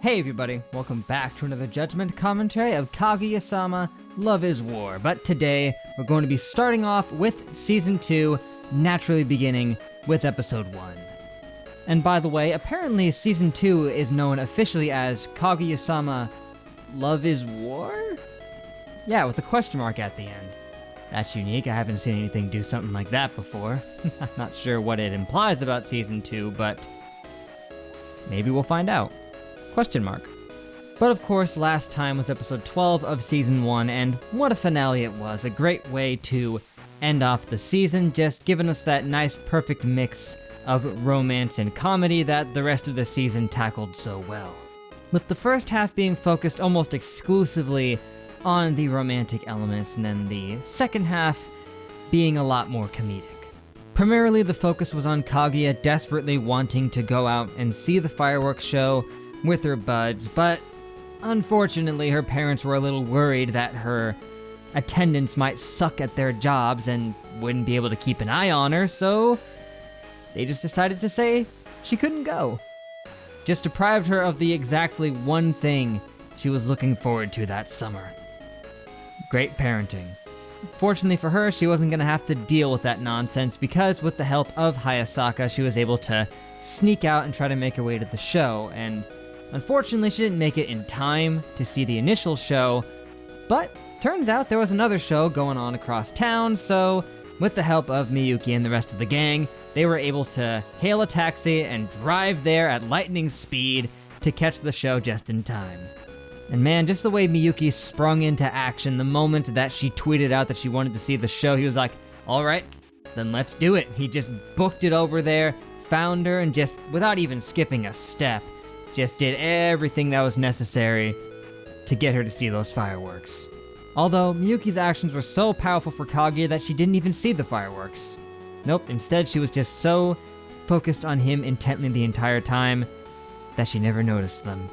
Hey everybody, welcome back to another Judgment commentary of Kaguya-sama, Love is War. But today, we're going to be starting off with Season 2, naturally beginning with Episode 1. And by the way, apparently Season 2 is known officially as Kaguya-sama, Love is War? Yeah, with a question mark at the end. That's unique, I haven't seen anything do something like that before. I'm not sure what it implies about Season 2, but maybe we'll find out. Question mark. But of course, last time was episode 12 of season 1, and what a finale it was. A great way to end off the season, just giving us that nice perfect mix of romance and comedy that the rest of the season tackled so well. With the first half being focused almost exclusively on the romantic elements, and then the second half being a lot more comedic. Primarily the focus was on Kaguya desperately wanting to go out and see the fireworks show with her buds, but unfortunately her parents were a little worried that her attendance might suck at their jobs and wouldn't be able to keep an eye on her, so they just decided to say she couldn't go. Just deprived her of the exactly one thing she was looking forward to that summer. Great parenting. Fortunately for her, she wasn't gonna have to deal with that nonsense because with the help of Hayasaka, she was able to sneak out and try to make her way to the show, and unfortunately, she didn't make it in time to see the initial show, but turns out there was another show going on across town, so with the help of Miyuki and the rest of the gang, they were able to hail a taxi and drive there at lightning speed to catch the show just in time. And man, just the way Miyuki sprung into action the moment that she tweeted out that she wanted to see the show, he was like, alright, then let's do it. He just booked it over there, found her, and just, without even skipping a step, just did everything that was necessary to get her to see those fireworks. Although, Miyuki's actions were so powerful for Kaguya that she didn't even see the fireworks. Nope, instead she was just so focused on him intently the entire time that she never noticed them.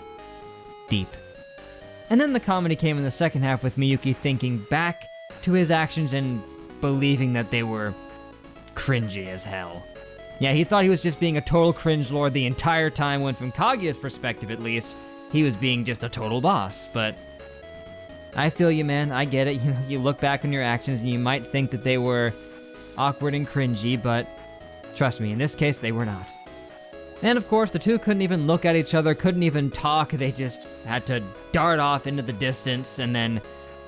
Deep. And then the comedy came in the second half with Miyuki thinking back to his actions and believing that they were cringy as hell. Yeah, he thought he was just being a total cringe lord the entire time, when from Kaguya's perspective at least, he was being just a total boss, but I feel you, man, I get it. You look back on your actions and you might think that they were awkward and cringy, but trust me, in this case, they were not. And of course, the two couldn't even look at each other, couldn't even talk, they just had to dart off into the distance, and then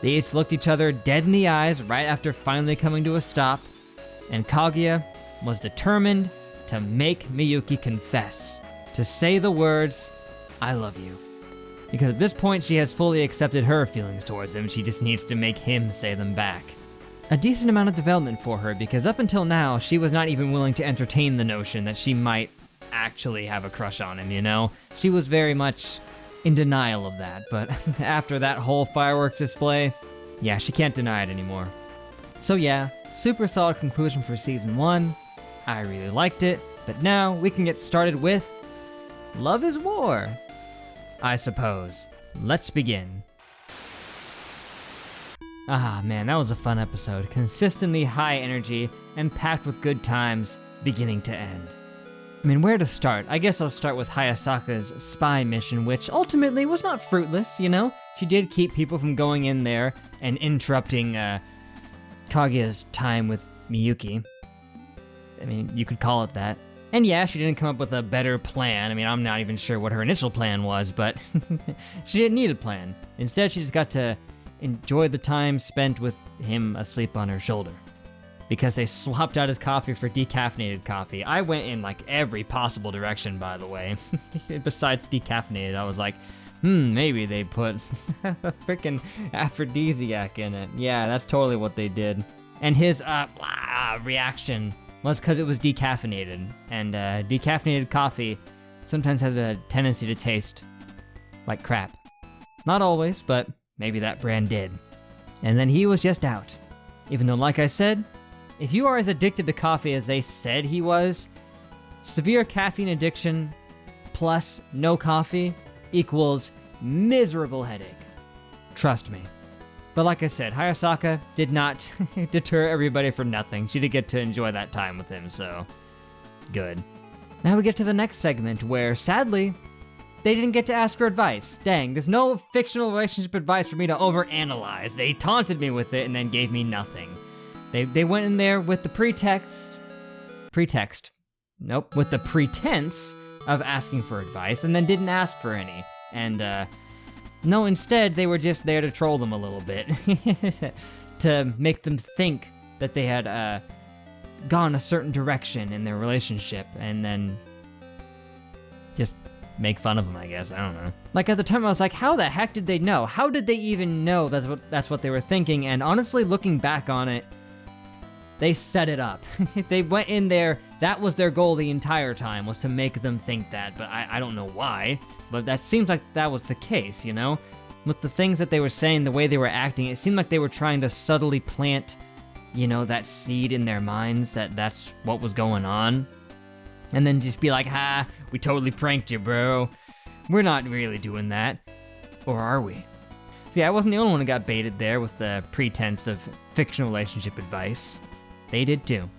they each looked each other dead in the eyes right after finally coming to a stop, and Kaguya was determined to make Miyuki confess, to say the words, I love you. Because at this point, she has fully accepted her feelings towards him, she just needs to make him say them back. A decent amount of development for her, because up until now, she was not even willing to entertain the notion that she might actually have a crush on him, you know? She was very much in denial of that, but after that whole fireworks display, yeah, she can't deny it anymore. So yeah, super solid conclusion for Season 1. I really liked it, but now we can get started with Love is War, I suppose. Let's begin. Ah man, that was a fun episode. Consistently high energy and packed with good times, beginning to end. I mean, where to start? I guess I'll start with Hayasaka's spy mission, which ultimately was not fruitless, you know? She did keep people from going in there and interrupting Kaguya's time with Miyuki. I mean, you could call it that. And yeah, she didn't come up with a better plan. I mean, I'm not even sure what her initial plan was, but she didn't need a plan. Instead, she just got to enjoy the time spent with him asleep on her shoulder. Because they swapped out his coffee for decaffeinated coffee. I went in like every possible direction, by the way. Besides decaffeinated, I was like, maybe they put a freaking aphrodisiac in it. Yeah, that's totally what they did. And his reaction was because it was decaffeinated, and decaffeinated coffee sometimes has a tendency to taste like crap. Not always, but maybe that brand did. And then he was just out. Even though, like I said, if you are as addicted to coffee as they said he was, severe caffeine addiction plus no coffee equals miserable headache. Trust me. But like I said, Hayasaka did not deter everybody from nothing. She did get to enjoy that time with him, so good. Now we get to the next segment where, sadly, they didn't get to ask for advice. Dang, there's no fictional relationship advice for me to overanalyze. They taunted me with it and then gave me nothing. They went in there with the pretense of asking for advice and then didn't ask for any. And no, instead they were just there to troll them a little bit. To make them think that they had gone a certain direction in their relationship and then just make fun of them, I guess. I don't know. Like, at the time I was like, how the heck did they know? How did they even know that's what they were thinking? And honestly, looking back on it, they set it up. They went in there, that was their goal the entire time, was to make them think that, but I don't know why, but that seems like that was the case, you know? With the things that they were saying, the way they were acting, it seemed like they were trying to subtly plant, you know, that seed in their minds that that's what was going on. And then just be like, ha, we totally pranked you, bro. We're not really doing that. Or are we? So yeah, I wasn't the only one who got baited there with the pretense of fictional relationship advice. They did too.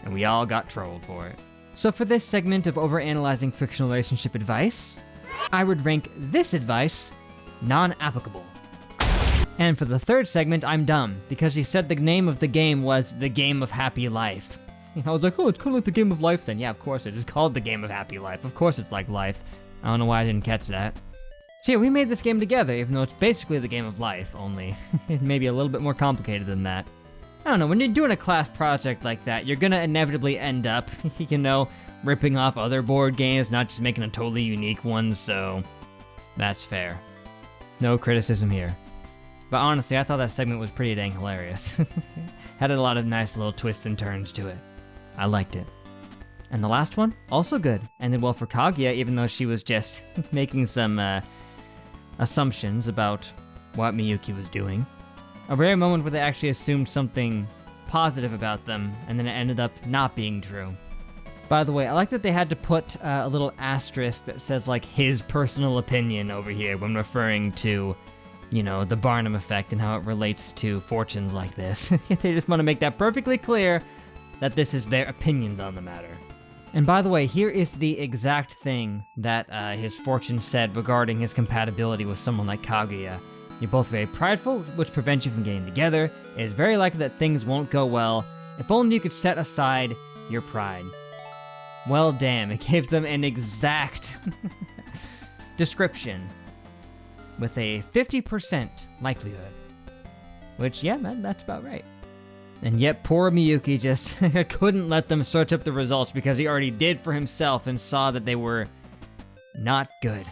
And we all got trolled for it. So for this segment of overanalyzing fictional relationship advice, I would rank this advice non-applicable. And for the third segment, I'm dumb, because she said the name of the game was The Game of Happy Life. I was like, oh, it's kind of like The Game of Life then. Yeah, of course it is called The Game of Happy Life. Of course it's like life. I don't know why I didn't catch that. So yeah, we made this game together, even though it's basically The Game of Life, only it may be a little bit more complicated than that. I don't know, when you're doing a class project like that, you're gonna inevitably end up, you know, ripping off other board games, not just making a totally unique one, so that's fair. No criticism here. But honestly, I thought that segment was pretty dang hilarious. Had a lot of nice little twists and turns to it. I liked it. And the last one, also good. Ended well for Kaguya, even though she was just making some assumptions about what Miyuki was doing. A rare moment where they actually assumed something positive about them, and then it ended up not being true. By the way, I like that they had to put a little asterisk that says, like, his personal opinion over here when referring to, you know, the Barnum effect and how it relates to fortunes like this. They just want to make that perfectly clear that this is their opinions on the matter. And by the way, here is the exact thing that his fortune said regarding his compatibility with someone like Kaguya. You're both very prideful, which prevents you from getting together. It is very likely that things won't go well. If only you could set aside your pride. Well, damn, it gave them an exact description with a 50% likelihood. Which, yeah, that's about right. And yet poor Miyuki just couldn't let them search up the results because he already did for himself and saw that they were not good.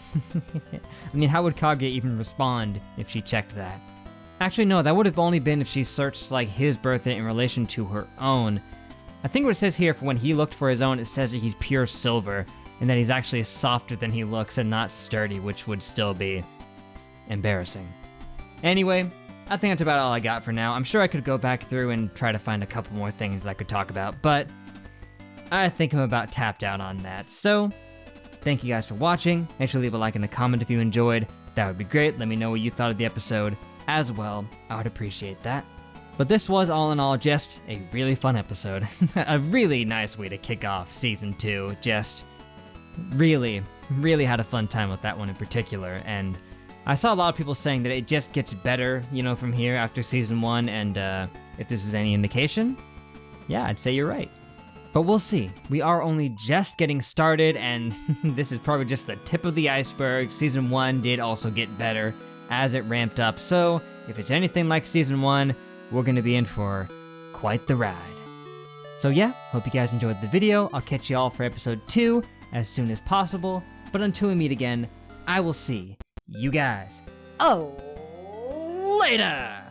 I mean, how would Kaguya even respond if she checked that? Actually, no, that would have only been if she searched, like, his birthday in relation to her own. I think what it says here, for when he looked for his own, it says that he's pure silver, and that he's actually softer than he looks and not sturdy, which would still be embarrassing. Anyway, I think that's about all I got for now. I'm sure I could go back through and try to find a couple more things that I could talk about, but I think I'm about tapped out on that. So, thank you guys for watching. Make sure to leave a like and a comment if you enjoyed. That would be great. Let me know what you thought of the episode as well. I would appreciate that. But this was, all in all, just a really fun episode. A really nice way to kick off Season 2. Just really had a fun time with that one in particular. And I saw a lot of people saying that it just gets better, you know, from here after Season 1. And if this is any indication, yeah, I'd say you're right. But we'll see. We are only just getting started, and this is probably just the tip of the iceberg. Season 1 did also get better as it ramped up. So if it's anything like Season 1, we're going to be in for quite the ride. So yeah, hope you guys enjoyed the video. I'll catch you all for episode 2 as soon as possible. But until we meet again, I will see you guys later!